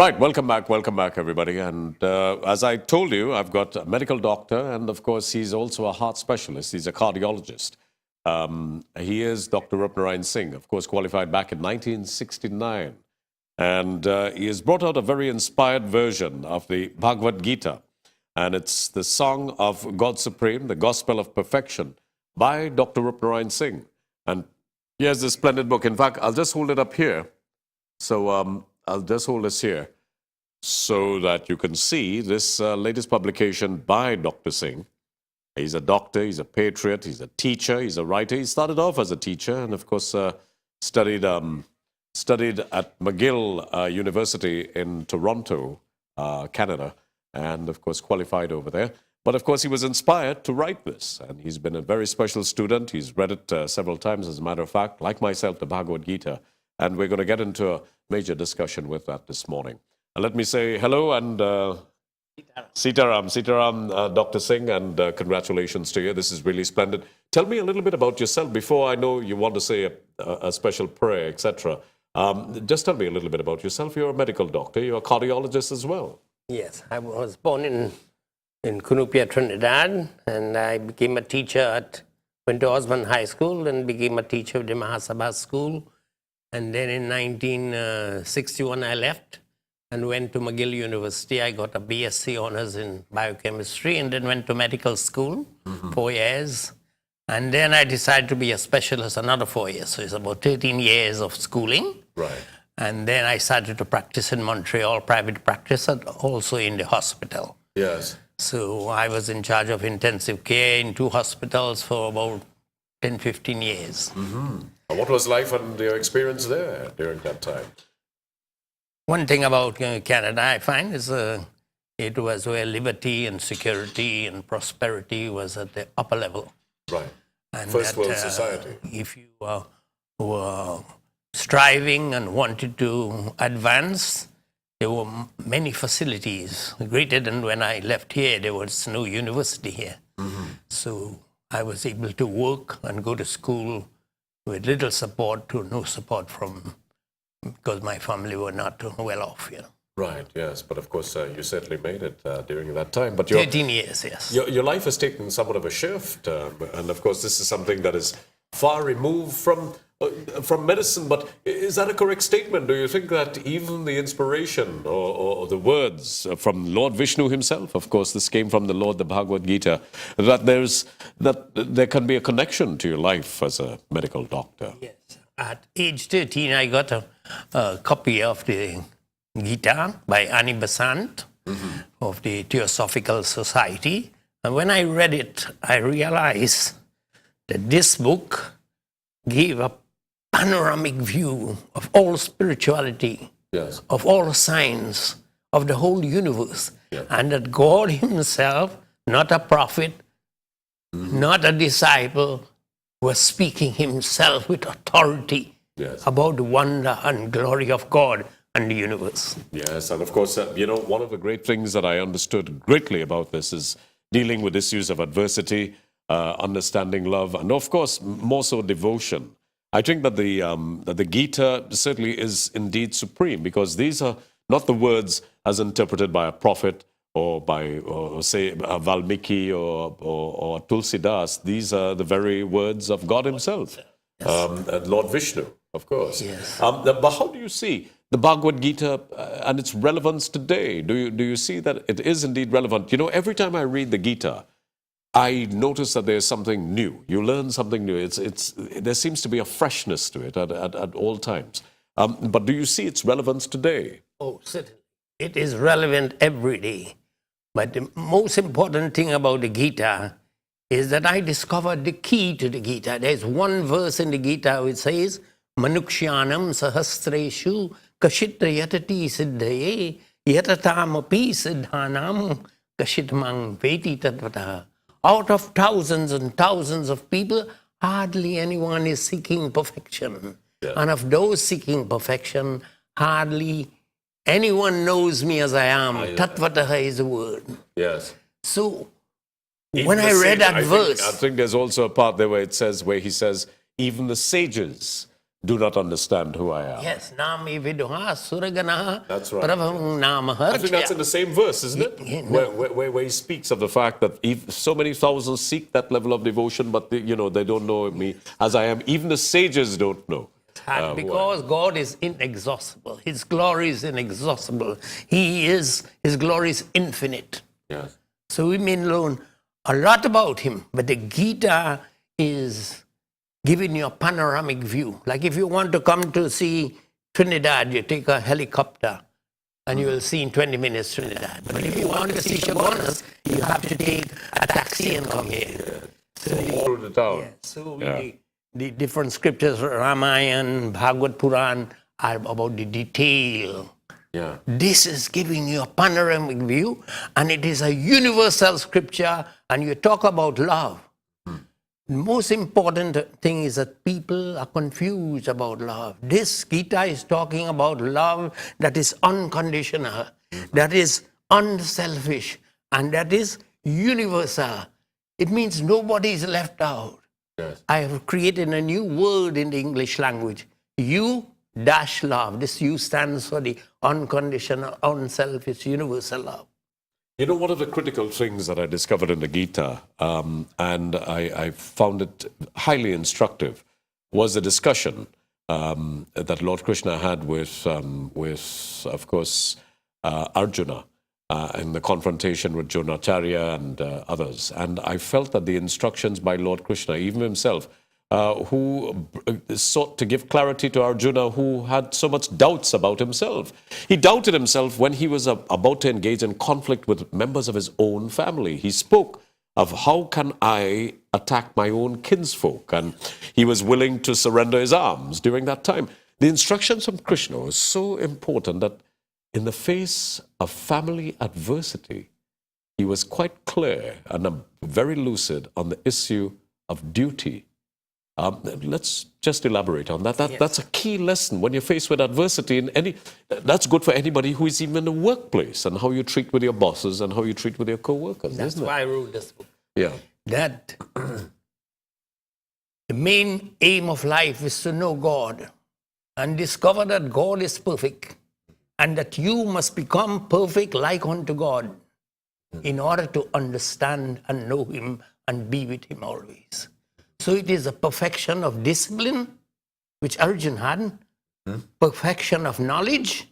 Right, welcome back, everybody. And as I told you, I've got a medical doctor, and of course, he's also a heart specialist. He's a cardiologist. He is Dr. Rupnarayan Singh, of course, qualified back in 1969. And he has brought out a very inspired version of the Bhagavad Gita. And it's the Song of God Supreme, the Gospel of Perfection, by Dr. Rupnarayan Singh. And he has this splendid book. In fact, I'll just hold it up here. So I'll just hold this here so that you can see this latest publication by Dr. Singh. He's a doctor, he's a patriot, he's a teacher, he's a writer. He started off as a teacher and, of course, studied at McGill University in Toronto, Canada, and, of course, qualified over there. But, of course, he was inspired to write this, and he's been a very special student. He's read it several times, as a matter of fact, like myself, the Bhagavad Gita. And we're going to get into a major discussion with that this morning. And let me say hello and Sitaram, Dr. Singh, and congratulations to you. This is really splendid. Tell me a little bit about yourself before I know you want to say a special prayer, etc. Just tell me a little bit about yourself. You're a medical doctor. You're a cardiologist as well. Yes, I was born in Cunupia, Trinidad, and I became a teacher went to Osborne High School and became a teacher of the Mahasabha School. And then in 1961, I left and went to McGill University. I got a BSc honors in biochemistry and then went to medical school, 4 years. And then I decided to be a specialist another 4 years. So it's about 13 years of schooling. Right. And then I started to practice in Montreal, private practice, and also in the hospital. Yes. So I was in charge of intensive care in 2 hospitals for about 10, 15 years. What was life and your experience there during that time? One thing about Canada, I find, is it was where liberty and security and prosperity was at the upper level. Right. And First world society. If you were striving and wanted to advance, there were many facilities. Greater than when I left here, there was no university here. So I was able to work and go to school with little support to no support because my family were not well off. Right, yes. But of course, you certainly made it during that time. But 13 years, yes. Your life has taken somewhat of a shift. And of course, this is something that is far removed from medicine. But is that a correct statement? Do you think that even the inspiration or the words from Lord Vishnu himself, of course, this came from the Lord, the Bhagavad Gita, that there can be a connection to your life as a medical doctor? Yes. At age 13, I got a copy of the Gita by Annie Besant of the Theosophical Society. And when I read it, I realized that this book gave a panoramic view of all spirituality, Yes. of all science, of the whole universe. Yeah. And that God himself, not a prophet, not a disciple, was speaking himself with authority Yes. about the wonder and glory of God and the universe. Yes, and of course, one of the great things that I understood greatly about this is dealing with issues of adversity, understanding love, and of course, more so devotion. I think that the Gita certainly is indeed supreme, because these are not the words as interpreted by a prophet or by, say, Valmiki or Tulsidas. These are the very words of God himself, and Lord Vishnu, of course. Yes. But how do you see the Bhagavad Gita and its relevance today? Do you see that it is indeed relevant? Every time I read the Gita, I notice that there's something new. You learn something new. There seems to be a freshness to it at all times. But do you see its relevance today? Oh, certainly. It is relevant every day. But the most important thing about the Gita is that I discovered the key to the Gita. There's one verse in the Gita which says, Manukshanam sahasreshu kashitra yatati siddhaye yatatamapi siddhanam kashitmang veti tatvataha. Out of thousands and thousands of people, hardly anyone is seeking perfection. Yeah. And of those seeking perfection, hardly anyone knows me as I am. Tatvataha is the word. Yes. So, Even when I read that verse... I think there's also a part there where he says, even the sages do not understand who I am. Yes, Nami Viduha Suragana. That's right. Prabhavam Nama I think that's in the same verse, isn't it? Yeah, no. Where he speaks of the fact that if so many thousands seek that level of devotion, but they don't know me as I am. Even the sages don't know. Because God is inexhaustible. His glory is inexhaustible. His glory is infinite. Yes. So we may learn a lot about him, but the Gita is giving you a panoramic view. Like if you want to come to see Trinidad, you take a helicopter and you will see in 20 minutes Trinidad. But if you want to see Chabonas, you have to take a taxi and come here. So Through the town. the different scriptures, Ramayana, Bhagavad Puran, are about the detail. Yeah. This is giving you a panoramic view, and it is a universal scripture, and you talk about love. The most important thing is that people are confused about love. This Gita is talking about love that is unconditional, that is unselfish, and that is universal. It means nobody is left out. Yes. I have created a new word in the English language. U-love. This U stands for the unconditional, unselfish, universal love. You know, one of the critical things that I discovered in the Gita, and I found it highly instructive, was the discussion that Lord Krishna had with of course, Arjuna in the confrontation with Dronacharya and others. And I felt that the instructions by Lord Krishna, even himself, who sought to give clarity to Arjuna, who had so much doubts about himself. He doubted himself when he was about to engage in conflict with members of his own family. He spoke of how can I attack my own kinsfolk, and he was willing to surrender his arms during that time. The instructions from Krishna was so important that in the face of family adversity, he was quite clear and very lucid on the issue of duty. Let's just elaborate on that. That's a key lesson when you're faced with adversity in any. That's good for anybody who is even in the workplace, and how you treat with your bosses and how you treat with your co-workers. That's isn't why it? I wrote this book. Yeah. That the main aim of life is to know God and discover that God is perfect, and that you must become perfect like unto God in order to understand and know Him and be with Him always. So it is a perfection of discipline, which Arjun had, perfection of knowledge,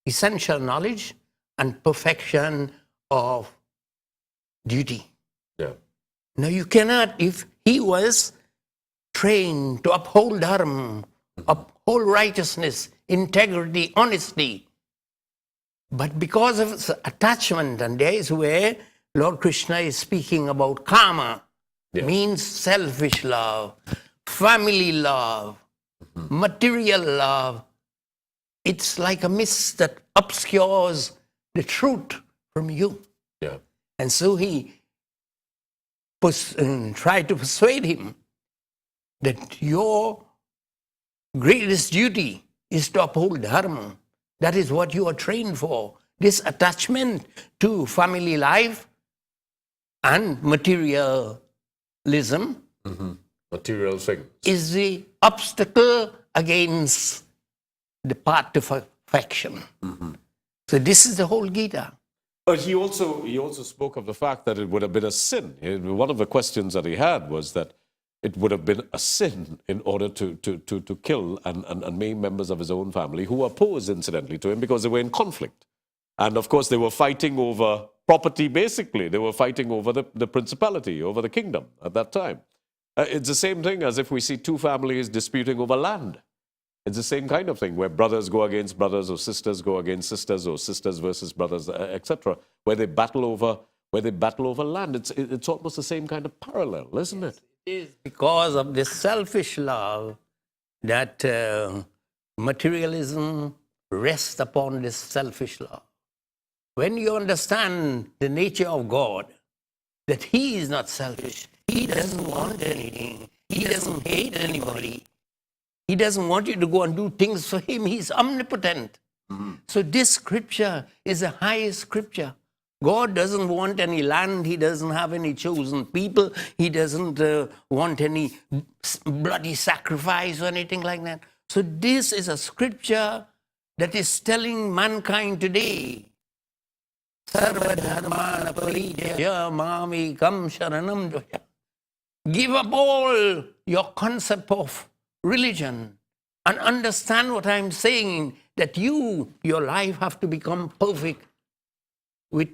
essential knowledge, and perfection of duty. Yeah. Now you cannot, if he was trained to uphold dharma, uphold righteousness, integrity, honesty, but because of his attachment, and there is where Lord Krishna is speaking about karma, means selfish love, family love, material love. It's like a mist that obscures the truth from you. Yeah. And so he tried to persuade him that your greatest duty is to uphold dharma. That is what you are trained for. This attachment to family life and materialism Material things. is the obstacle against the path to perfection. So this is the whole Gita. But he also spoke of the fact that it would have been a sin. One of the questions that he had was that it would have been a sin in order to kill and maim members of his own family who were opposed, incidentally, to him because they were in conflict. And of course, they were fighting over property, basically. They were fighting over the principality, over the kingdom at that time. It's the same thing as if we see two families disputing over land. It's the same kind of thing where brothers go against brothers, or sisters go against sisters, or sisters versus brothers, etc. Where they battle over land. It's almost the same kind of parallel, isn't it? It is because of this selfish love that materialism rests upon this selfish love. When you understand the nature of God, that He is not selfish, He doesn't want anything, He doesn't hate anybody, He doesn't want you to go and do things for Him, He's omnipotent. So this scripture is the highest scripture God doesn't want any land. He doesn't have any chosen people. He doesn't want any bloody sacrifice or anything like that. So this is a scripture that is telling mankind today, Sarvadharmana parijaya mami kam sharanam doya. Give up all your concept of religion and understand what I'm saying, that your life have to become perfect with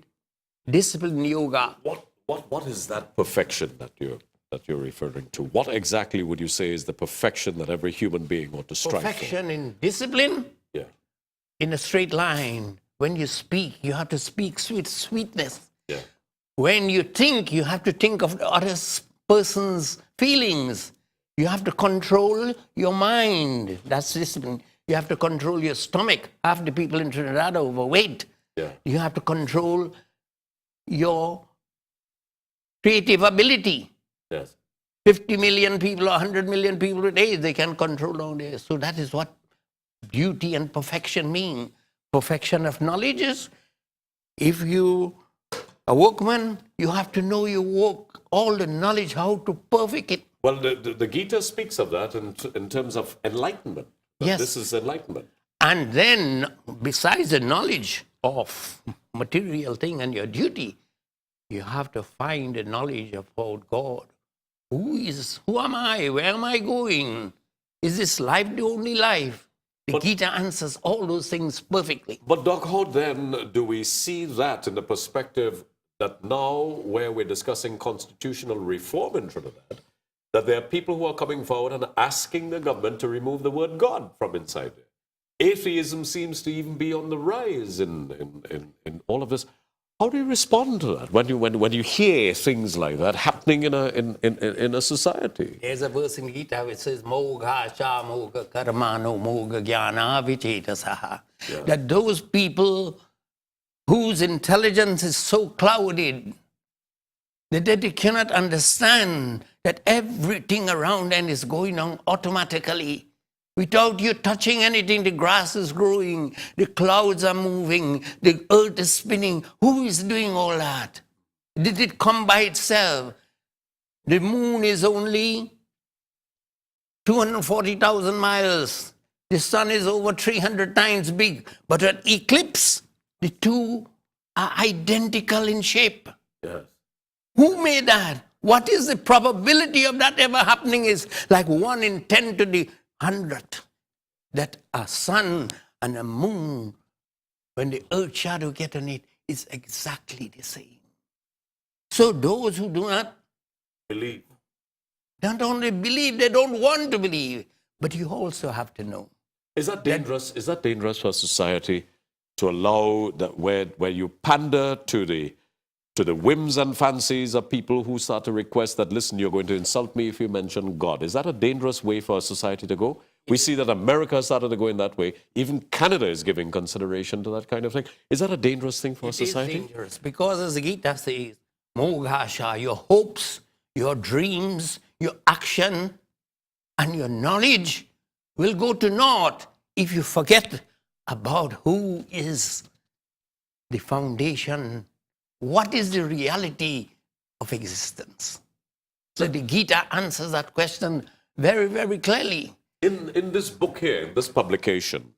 discipline yoga. What is that perfection that you're referring to? What exactly would you say is the perfection that every human being ought to strive Perfection in discipline, for? Yeah. in a straight line. When you speak, you have to speak sweetness. Yeah. When you think, you have to think of the other person's feelings. You have to control your mind. That's discipline. You have to control your stomach. Half the people in Trinidad are overweight. Yeah. You have to control your creative ability. Yes. 50 million people or 100 million people with AIDS, they can control nowadays. So that is what beauty and perfection mean. Perfection of knowledge is, if you a workman, you have to know your work, all the knowledge, how to perfect it. Well, the Gita speaks of that in terms of enlightenment. Yes. This is enlightenment. And then, besides the knowledge of material thing and your duty, you have to find the knowledge about God. Who am I? Where am I going? Is this life the only life? The Gita answers all those things perfectly. But Doc, how then do we see that in the perspective that now, where we're discussing constitutional reform in Trinidad, that there are people who are coming forward and asking the government to remove the word God from inside there? Atheism seems to even be on the rise in all of this. How do you respond to that when you hear things like that happening in a society? There's a verse in Gita which says, Moga cha moga karmano moga jnana vichetasaha. That those people whose intelligence is so clouded that they cannot understand that everything around them is going on automatically. Without you touching anything, the grass is growing, the clouds are moving, the earth is spinning. Who is doing all that? Did it come by itself? The moon is only 240,000 miles. The sun is over 300 times big. But at eclipse, the two are identical in shape. Yes. Who made that? What is the probability of that ever happening? Is like 1 in 10 to the 100th. That a sun and a moon, when the earth shadow get on it, is exactly the same. So those who do not Believe. not only believe, they don't want to believe, but you also have to know. Is that dangerous? Is that dangerous for society to allow that where you pander to the whims and fancies of people who start to request that, listen, you're going to insult me if you mention God? Is that a dangerous way for a society to go? We see that America started to go in that way. Even Canada is giving consideration to that kind of thing. Is that a dangerous thing for a society? It is dangerous because, as the Gita says, Moghasha, your hopes, your dreams, your action, and your knowledge will go to naught if you forget about who is the foundation. What is the reality of existence? So the Gita answers that question very, very clearly. In this book here, in this publication,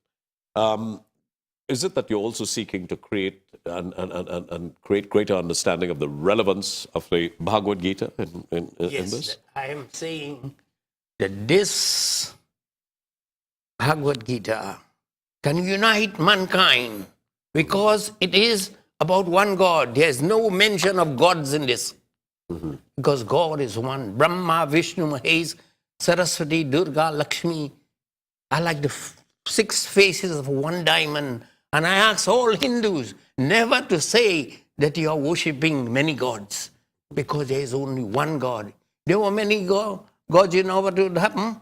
is it that you're also seeking to create and create greater understanding of the relevance of the Bhagavad Gita in Yes, this? I am saying that this Bhagavad Gita can unite mankind because it is about one God. There is no mention of gods in this. Because God is one. Brahma, Vishnu, Mahesh, Saraswati, Durga, Lakshmi are like the 6 faces of one diamond. And I ask all Hindus never to say that you are worshipping many gods, because there is only one God. There were many gods, you know what would happen?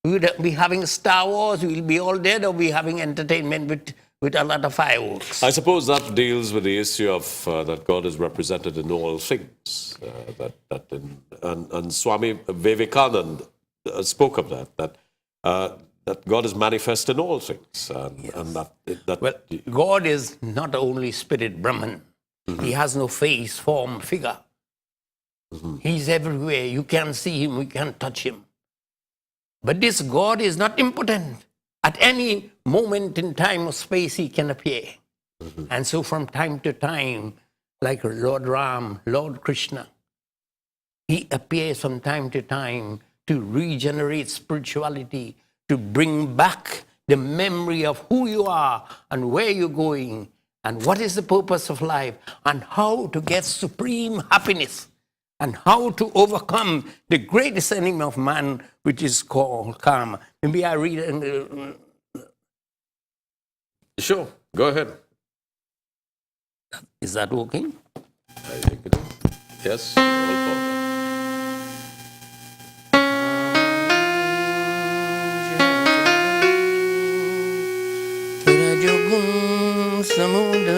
We would be having Star Wars, we will be all dead, or be having entertainment with a lot of fireworks. I suppose that deals with the issue of that God is represented in all things. And Swami Vivekananda spoke of that God is manifest in all things. And Well, God is not only spirit Brahman. He has no face, form, figure. He's everywhere. You can't see him, you can't touch him. But this God is not impotent. At any moment in time or space, he can appear. And so from time to time, like Lord Ram, Lord Krishna, he appears from time to time to regenerate spirituality, to bring back the memory of who you are and where you're going and what is the purpose of life and how to get supreme happiness and how to overcome the greatest enemy of man, which is called karma. Maybe I read. Sure, go ahead. Is that working? I think it is. Yes, all forward. Samudra